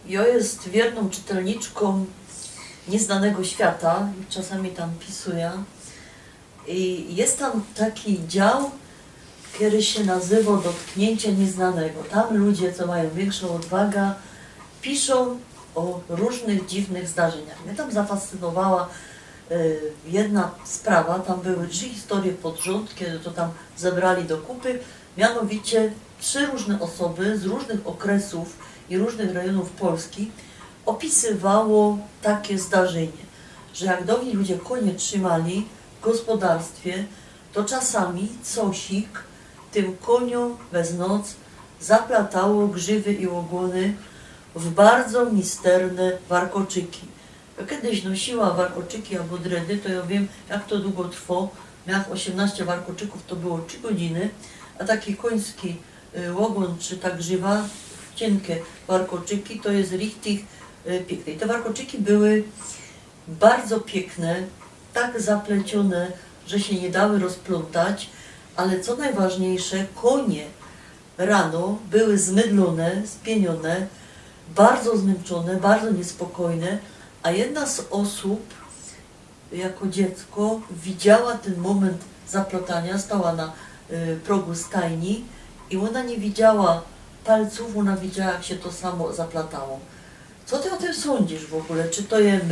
Ja jest wierną czytelniczką Nieznanego Świata, czasami tam pisuję. I jest tam taki dział, który się nazywa Dotknięcie Nieznanego. Tam ludzie, co mają większą odwagę, piszą o różnych dziwnych zdarzeniach. Mnie tam zafascynowała jedna sprawa, tam były 3 historie pod rząd, kiedy to tam zebrali do kupy, mianowicie 3 różne osoby z różnych okresów i różnych rejonów Polski opisywało takie zdarzenie, że jak dowi ludzie konie trzymali w gospodarstwie, to czasami cosik tym koniom bez noc zaplatało grzywy i ogony w bardzo misterne warkoczyki. Ja kiedyś nosiła warkoczyki albo dredy, to ja wiem, jak to długo trwa. Miałam 18 warkoczyków, to było 3 godziny, a taki koński ogon czy ta grzywa, cienkie warkoczyki, to jest richtig piękne. I te warkoczyki były bardzo piękne, tak zaplecione, że się nie dały rozplątać, ale co najważniejsze, konie rano były zmydlone, spienione, bardzo zmęczone, bardzo niespokojne, a jedna z osób jako dziecko widziała ten moment zaplotania, stała na progu stajni i ona nie widziała palców, ona widziała, jak się to samo zaplatało. Co ty o tym sądzisz w ogóle? Czy to jest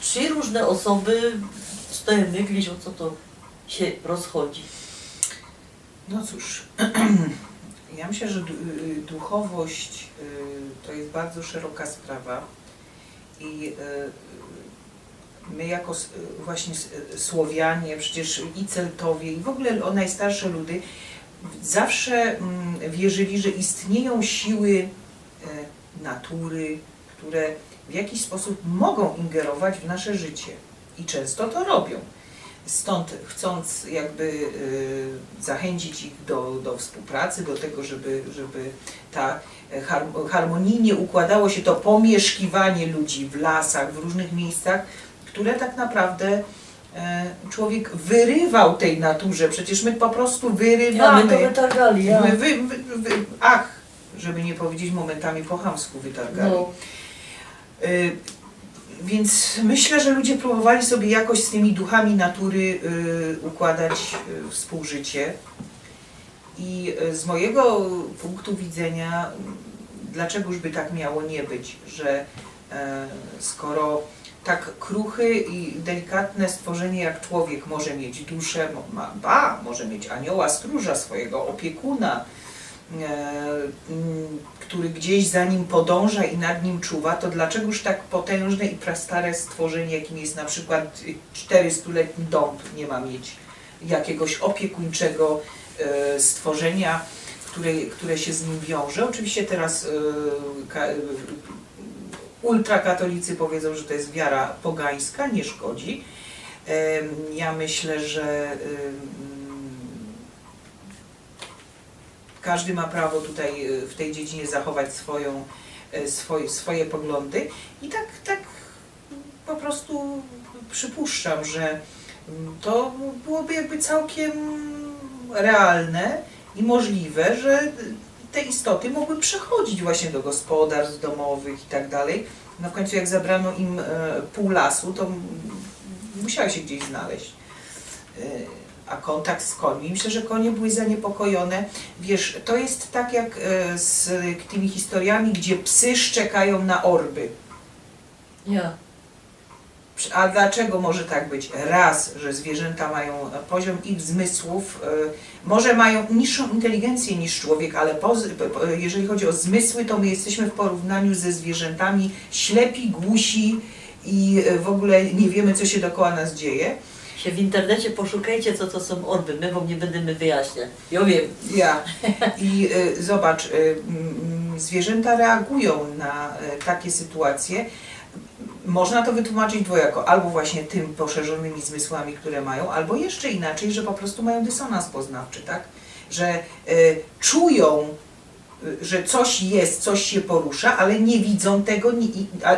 3 różne osoby, czy to jest myglisz, o co to się rozchodzi? No cóż, ja myślę, że duchowość to jest bardzo szeroka sprawa i my jako właśnie Słowianie, przecież i Celtowie i w ogóle o najstarsze ludy zawsze wierzyli, że istnieją siły natury, które w jakiś sposób mogą ingerować w nasze życie i często to robią. Stąd chcąc jakby zachęcić ich do współpracy, do tego, żeby ta harmonijnie układało się to pomieszkiwanie ludzi w lasach, w różnych miejscach, które tak naprawdę człowiek wyrywał tej naturze. Przecież my po prostu wyrywamy. Ja, my to wytargali, ja. Żeby nie powiedzieć momentami po chamsku wytargali. No. Więc myślę, że ludzie próbowali sobie jakoś z tymi duchami natury układać współżycie. I z mojego punktu widzenia, dlaczegoż by tak miało nie być, że skoro tak kruchy i delikatne stworzenie jak człowiek może mieć duszę, może mieć anioła stróża, swojego opiekuna, który gdzieś za nim podąża i nad nim czuwa, to dlaczegoż tak potężne i prastare stworzenie, jakim jest na przykład 400-letni dąb, nie ma mieć jakiegoś opiekuńczego stworzenia, które się z nim wiąże. Oczywiście teraz ultrakatolicy powiedzą, że to jest wiara pogańska, nie szkodzi. Ja myślę, że każdy ma prawo tutaj w tej dziedzinie zachować swoje poglądy i tak po prostu przypuszczam, że to byłoby jakby całkiem realne i możliwe, że te istoty mogły przechodzić właśnie do gospodarstw domowych i tak dalej. No w końcu jak zabrano im pół lasu, to musiały się gdzieś znaleźć. A kontakt z końmi, myślę, że konie były zaniepokojone. Wiesz, to jest tak jak z tymi historiami, gdzie psy szczekają na orby. Ja. A dlaczego może tak być? Raz, że zwierzęta mają poziom ich zmysłów, może mają niższą inteligencję niż człowiek, ale jeżeli chodzi o zmysły, to my jesteśmy w porównaniu ze zwierzętami ślepi, głusi i w ogóle nie wiemy, co się dookoła nas dzieje. Się w internecie poszukajcie, co to są orby, my wam nie będziemy wyjaśniać. Ja wiem. Ja. I zobacz, zwierzęta reagują na takie sytuacje. Można to wytłumaczyć dwojako, albo właśnie tym poszerzonymi zmysłami, które mają, albo jeszcze inaczej, że po prostu mają dysonans poznawczy, tak? Że czują, że coś jest, coś się porusza, ale nie widzą tego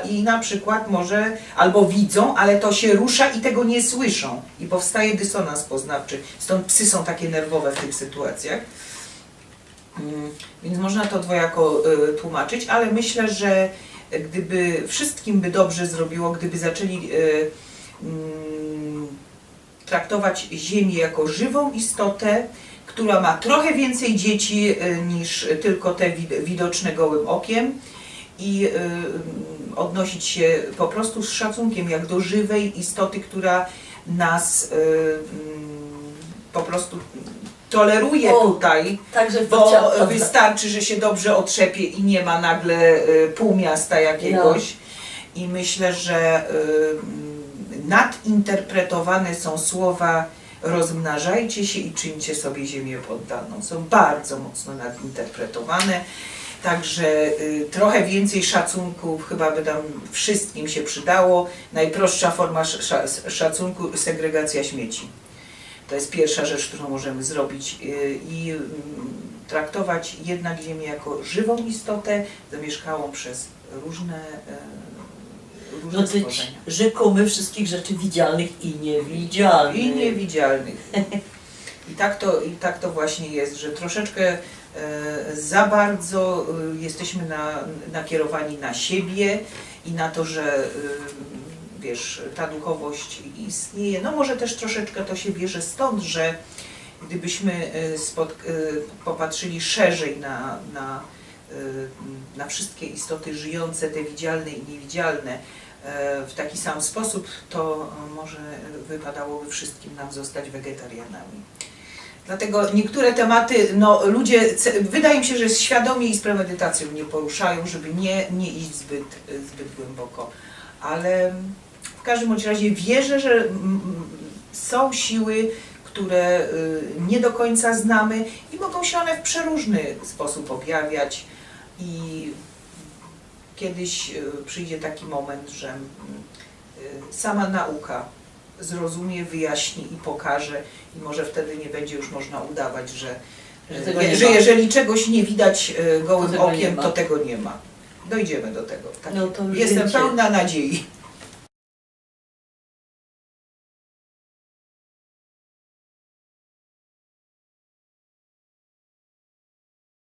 i na przykład może albo widzą, ale to się rusza i tego nie słyszą i powstaje dysonans poznawczy. Stąd psy są takie nerwowe w tych sytuacjach. Więc można to dwojako tłumaczyć, ale myślę, że gdyby wszystkim by dobrze zrobiło, gdyby zaczęli traktować Ziemię jako żywą istotę, która ma trochę więcej dzieci niż tylko te widoczne gołym okiem i odnosić się po prostu z szacunkiem jak do żywej istoty, która nas po prostu toleruje tutaj, Także bo wystarczy, że się dobrze otrzepie i nie ma nagle półmiasta jakiegoś. I myślę, że nadinterpretowane są słowa rozmnażajcie się i czyńcie sobie ziemię poddaną. Są bardzo mocno nadinterpretowane. Także trochę więcej szacunku chyba by tam wszystkim się przydało. Najprostsza forma szacunku, segregacja śmieci. To jest pierwsza rzecz, którą możemy zrobić i traktować jednak Ziemię jako żywą istotę, zamieszkałą przez różne dotyć rzekomy wszystkich rzeczy widzialnych i niewidzialnych. I niewidzialnych. I tak to właśnie jest, że troszeczkę za bardzo jesteśmy nakierowani na siebie i na to, że wiesz, ta duchowość istnieje. No może też troszeczkę to się bierze stąd, że gdybyśmy popatrzyli szerzej na wszystkie istoty żyjące, te widzialne i niewidzialne, w taki sam sposób, to może wypadałoby wszystkim nam zostać wegetarianami. Dlatego niektóre tematy, no ludzie, wydaje mi się, że świadomie i z premedytacją nie poruszają, żeby nie iść zbyt głęboko. Ale w każdym bądź razie wierzę, że są siły, które nie do końca znamy i mogą się one w przeróżny sposób objawiać. I kiedyś przyjdzie taki moment, że sama nauka zrozumie, wyjaśni i pokaże i może wtedy nie będzie już można udawać, że jeżeli czegoś nie widać gołym okiem, to tego nie ma. Dojdziemy do tego. Tak. No to Jestem wiecie. pełna nadziei.